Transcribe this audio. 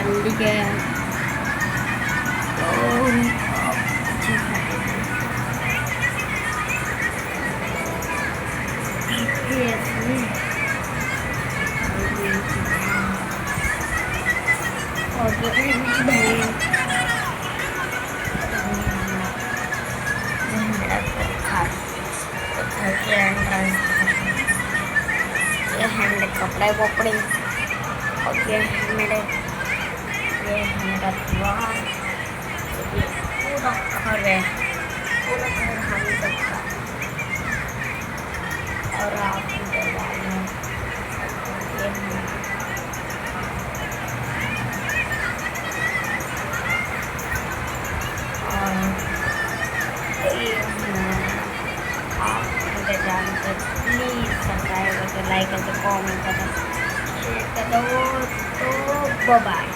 ठीक है तो और ये हैंड कपड़े वपड़े और ये है मेरा द्वार। ये पूरा घर है, पूरा घर हम सबका। और आप द्वार में ये आप मुझे जानते प्लीज़ सब्सक्राइब करके लाइक करके कमेंट करके शेयर कर दो। तो बाय।